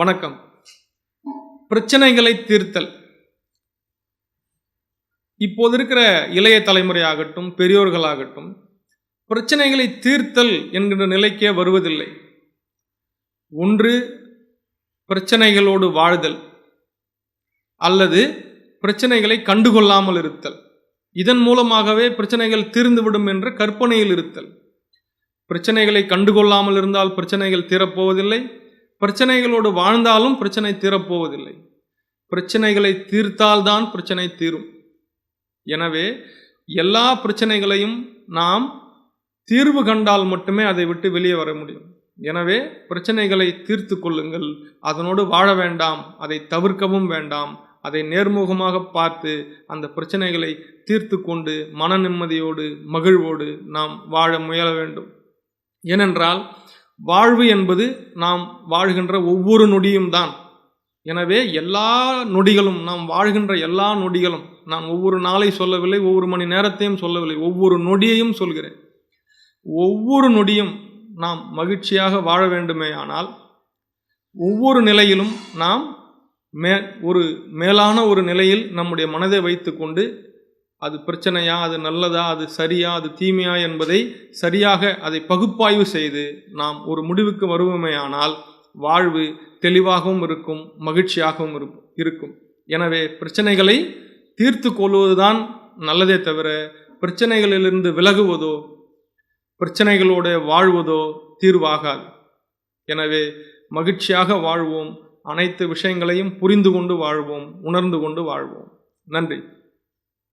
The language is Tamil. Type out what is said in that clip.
வணக்கம். பிரச்சனைகளை தீர்த்தல். இப்போது இருக்கிற இளைய தலைமுறையாகட்டும், பெரியோர்களாகட்டும், பிரச்சனைகளை தீர்த்தல் என்கின்ற நிலைக்கே வருவதில்லை. ஒன்று பிரச்சனைகளோடு வாழ்தல், அல்லது பிரச்சனைகளை கண்டுகொள்ளாமல் இருத்தல். இதன் மூலமாகவே பிரச்சனைகள் தீர்ந்துவிடும் என்ற கற்பனையில் இருத்தல். பிரச்சனைகளை கண்டுகொள்ளாமல் இருந்தால் பிரச்சனைகள் தீரப்போவதில்லை. பிரச்சனைகளோடு வாழ்ந்தாலும் பிரச்சனை தீரப்போவதில்லை. பிரச்சனைகளை தீர்த்தால்தான் பிரச்சனை தீரும். எனவே எல்லா பிரச்சனைகளையும் நாம் தீர்வு கண்டால் மட்டுமே அதை விட்டு வெளியே வர முடியும். எனவே பிரச்சனைகளை தீர்த்து கொள்ளுங்கள். அதனோடு வாழ வேண்டாம், அதை தவிர்க்கவும் வேண்டாம். அதை நேர்முகமாக பார்த்து அந்த பிரச்சனைகளை தீர்த்து கொண்டு மன நிம்மதியோடு மகிழ்வோடு நாம் வாழ முயல வேண்டும். ஏனென்றால் வாழ்வு என்பது நாம் வாழ்கின்ற ஒவ்வொரு நொடியும் தான். எனவே எல்லா நொடிகளும், நாம் வாழ்கின்ற எல்லா நொடிகளும், நான் ஒவ்வொரு நாளை சொல்லவில்லை, ஒவ்வொரு மணி நேரத்தையும் சொல்லவில்லை, ஒவ்வொரு நொடியையும் சொல்கிறேன். ஒவ்வொரு நொடியும் நாம் மகிழ்ச்சியாக வாழ வேண்டுமே ஆனால் ஒவ்வொரு நிலையிலும் நாம் ஒரு மேலான ஒரு நிலையில் நம்முடைய மனதை வைத்து கொண்டு அது பிரச்சனையா, அது நல்லதா, அது சரியா, அது தீமையா என்பதை சரியாக அதை பகுப்பாய்வு செய்து நாம் ஒரு முடிவுக்கு வருவோமேயானால் வாழ்வு தெளிவாகவும் இருக்கும், மகிழ்ச்சியாகவும் இருக்கும். எனவே பிரச்சனைகளை தீர்த்து கொள்வதுதான் நல்லதே தவிர பிரச்சனைகளிலிருந்து விலகுவதோ பிரச்சனைகளோடு வாழ்வதோ தீர்வாகாது. எனவே மகிழ்ச்சியாக வாழ்வோம், அனைத்து விஷயங்களையும் புரிந்து கொண்டு வாழ்வோம், உணர்ந்து கொண்டு வாழ்வோம். நன்றி.